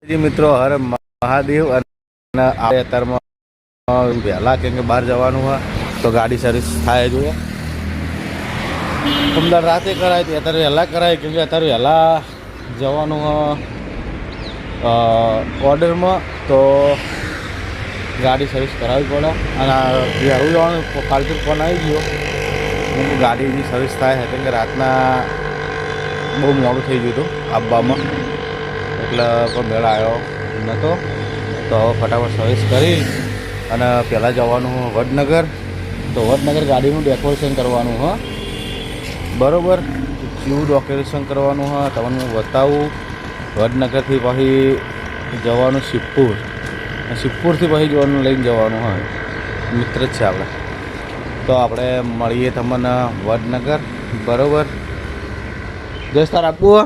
મિત્રો હર મહાદેવ અને અત્યારમાં વહેલા કેમ કે બહાર જવાનું હોય તો ગાડી સર્વિસ થાય જુઓ. અમદાવાદ રાતે કરાય તો અત્યારે વહેલા કરાય કેમ કે અત્યારે વહેલા જવાનું ઓર્ડરમાં તો ગાડી સર્વિસ કરાવવી પડે. અને વહેલું જવાનું કાલથી ફોન આવી ગયો ગાડીની સર્વિસ થાય કેમ કે રાતના બહુ મોડું થઈ ગયું હતું આવવામાં એટલે પણ મેળ આવ્યો નહોતો. તો ફટાફટ સર્વિસ કરી અને પહેલાં જવાનું વડનગર. તો વડનગર ગાડીનું ડેકોરેશન કરવાનું હ બરાબર. કેવું ડેકોરેશન કરવાનું હ તમને હું બતાવું. વડનગરથી પછી જવાનું શિવપુર, શિવપુરથી પછી જવાનું લઈને જવાનું હોય મિત્ર જ છે આપણે. તો આપણે મળીએ તમને વડનગર બરાબર. દોસ્તાર આપવું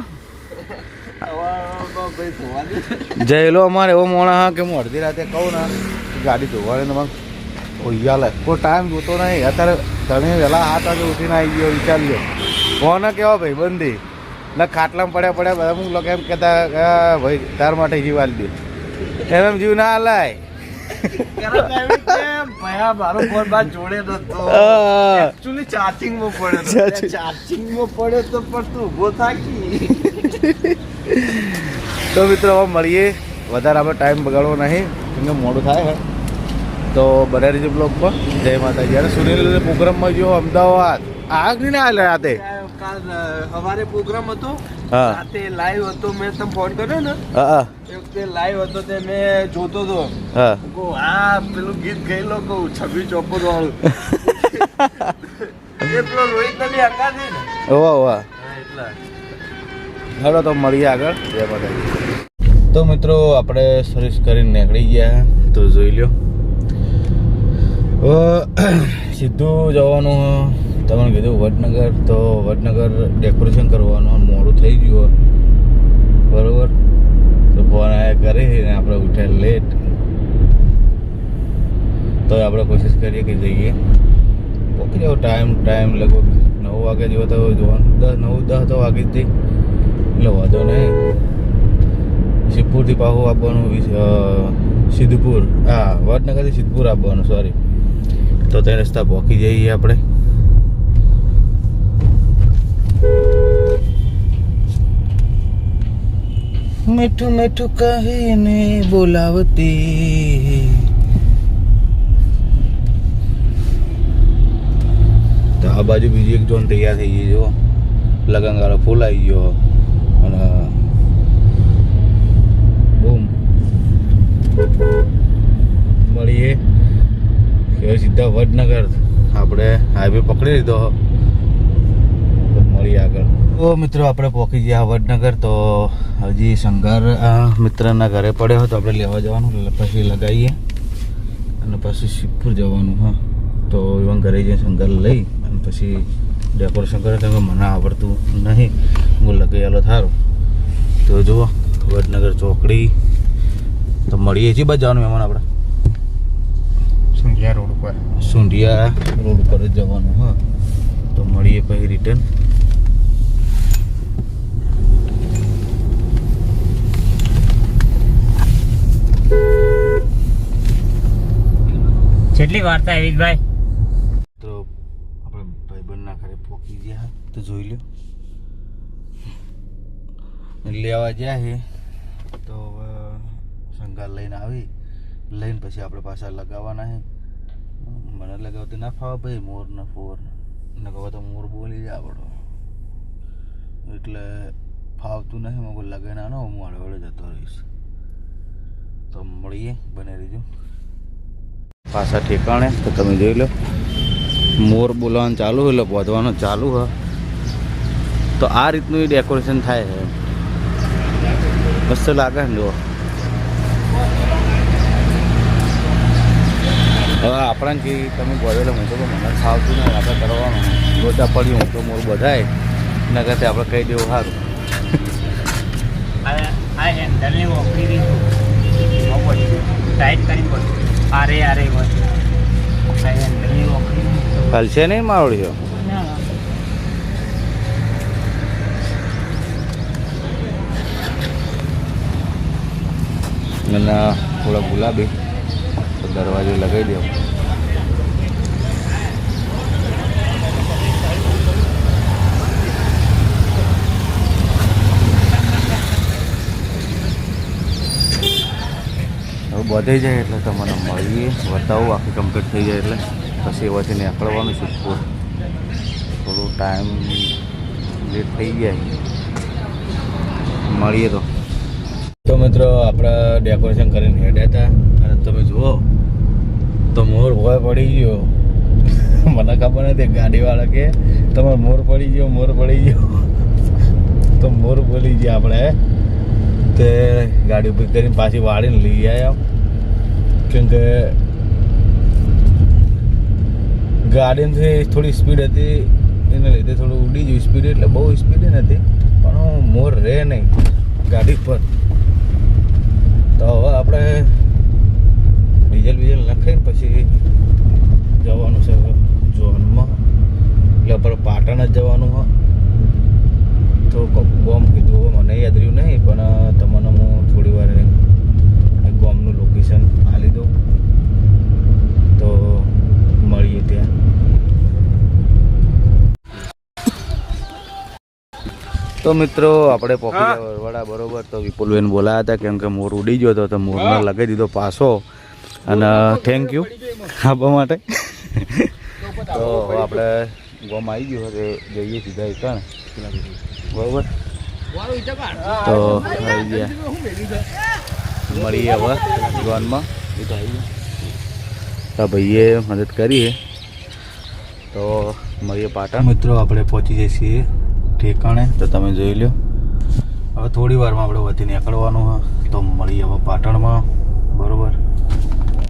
જયેલો અમારે એવો મોણા હા કે હું અડધી રાતે કહું ને ગાડી ધોવાડે ને ઓયા લે કોઈ ટાઈમ જોતો નહીં. અત્યારે તમે વહેલા 7 વાગે ઉઠીને આવી ગયો વિચાર લો કોને કેવા ભાઈ બંધી ને ખાટલામાં પડ્યા બધા અમુક લોકો એમ કહેતા ભાઈ તાર માટે જીવ આલી દે એમ જીવ ના હલાય. તો મિત્રો હવે મળીએ. વધારે આપણે ટાઈમ બગાડવો નહીં કેમ કે મોડું થાય તો બને રહીજો બ્લોગ પર. જય માતાજી. યાર સુનિલ પ્રોગ્રામમાં જો અમદાવાદ આગની ના હાલે રાતે સવારે પ્રોગ્રામ હતો રાતે લાઈવ હતો. મેં તમે ફોન કર્યો ને એ વખતે લાઈવ હતો તે મેં જોતો હતો. હા પેલું ગીત ગઈ લો કહું 26 ચોપન વાળું એ પેલો રોહિત ને હકા છે ને એટલા. હાલો તો મળીએ આગળ. જય માતાજી. તો મિત્રો આપણે સર્વિસ કરીને નીકળી ગયા. તો જોઈ લો સીધું જવાનું તમને કીધું વડનગર. તો વડનગર ડેકોરેશન કરવાનું મોડું થઈ ગયું બરાબર. તો ફોન આવ્યા કરીને આપણે ઉઠ્યા લેટ. તો આપણે કોશિશ કરીએ કે જઈએ પહોંચી જાવ ટાઈમ લગભગ 9 વાગે જેવો તો જોવાનું 9-10 તો વાગી જ એટલે વાંધો નહીં. શિવપુરથી પાછું આપવાનું સિદ્ધપુર. હા વડનગરથી સિદ્ધપુર આપવાનું સોરી. તો તે રસ્તા પહોંચી જઈએ આપણે. મીઠું મીઠું કહીને બોલાવતી. તો આ બાજુ બીજી એક ઝોન તૈયાર થઈ ગઈ જો લગનગાળો ફૂલ આવી ગયો અને બૂમ મળીએ કે સીધા વડનગર આપણે હાઈવે પકડી લીધો. મળીએ આગળ. તો મિત્રો આપણે પહોંચી ગયા વડનગર. તો હજી શંકર મિત્રના ઘરે પડ્યો તો આપણે લેવા જવાનું પછી લગાવીએ અને પછી શિવપુર જવાનું. હા તો એવા ઘરે જઈને શંકર લઈ અને પછી ડેકોરેશન કરે કેમ કે મને આવડતું નહીં. હું લગાવેલો થારું. તો જુઓ વડનગર ચોકડી. તો મળીએ છીએ બાજુ જવાનું મહેમાન આપણે સુંઢિયા રોડ ઉપર જ જવાનું. હા તો મળીએ પછી રિટર્ન. કેટલી વાર્તા આવી ભાઈ. તો આપણે ભાઈબંધના ઘરે પહોંચી ગયા. તો જોઈ લો લેવા ગયા છે. તો શંકર લઈને આવી લઈને પછી આપણે પાછા લગાવવાના છે. મને લગાવતી ના ફાવે ભાઈ મોર ને ફોર ને કહો તો મોર બોલી જાય આપણો એટલે ફાવતું નહીં. મગર લગાવીને આનો હું હળવળે જતો રહીશ. તો મળીએ બને રહીજો પાછા ઠેકાણે. તો તમે જોઈ લો મોર બોલવાનું ચાલુ એટલે બોધવાનું ચાલુ હ. તો આ રીતનું ડેકોરેશન થાય છે. મસ્ત લાગે ને જુઓ. હવે આપણને કે તમે બોલેલો હું તો મને ખાવતું નહીં આપણે કરવાનું લોચા પડ્યું હું તો મોર બધાય એના કરતા આપણે કહી દેવું સારું. હલશે નહીં માવડ્યો. અને થોડા ગુલાબી, તો દરવાજો લગાવી દો. હવે બધાઈ જાય એટલે તમને મળીએ, બતાવું આખી કમ્પ્લીટ થઈ જાય એટલે પછી એવાથી નીકળવાનું છે. થોડું ટાઈમ લેટ થઈ જાય, મળીએ. તો મિત્રો આપણે ડેકોરેશન કરીને હેડ્યા હતા અને તમે જુઓ તો મોર ભોય પડી ગયો. મને ખબર નથી, ગાડીવાળા કે તમારે મોર પડી ગયો, મોર પડી ગયો. તો મોર બોલી ગયા આપણે તે ગાડી ઉભી કરીને પાછી વાળીને લઈ આવ્યા. કેમ કે ગાડીથી થોડી સ્પીડ હતી, એના લીધે થોડું ઉડી ગયું સ્પીડ. એટલે બહુ સ્પીડ નથી, પણ મોર રહે નહીં ગાડી પર. તો હવે આપણે ડીઝલ નાખીને પછી જવાનું છે જોનમાં. એટલે આપણે પાટણ જ જવાનું હોય. તો ગોમ કીધું મને યાદ રહ્યું નહીં, પણ તમને હું થોડી વાર ગોમનું લોકેશન આપી દઉં. તો મળીએ ત્યાં. તો મિત્રો આપણે પોખરી વરવાડા બરોબર. તો વિપુલબેન બોલાયા હતા કેમ કે મોર ઉડી ગયો હતો, તો મોરને લગાવી દીધો પાછો. અને થેન્ક યુ આપવા માટે. તો આપણે ગોમ આવી ગયું હવે જઈએ સીધા એકણ બરોબર. તો આવી ગયા, મળીએ હવે ગોનમાં. એ તો આવી ગયા, તો ભાઈએ મદદ કરીએ. તો મળીએ પાટણ. મિત્રો આપણે પહોંચી જઈએ છીએ ઠેકાણે. તો તમે જોઈ લો, હવે થોડી વારમાં આપણે વધી નીકળવાનું હોય. તો મળીએ હવે પાટણમાં.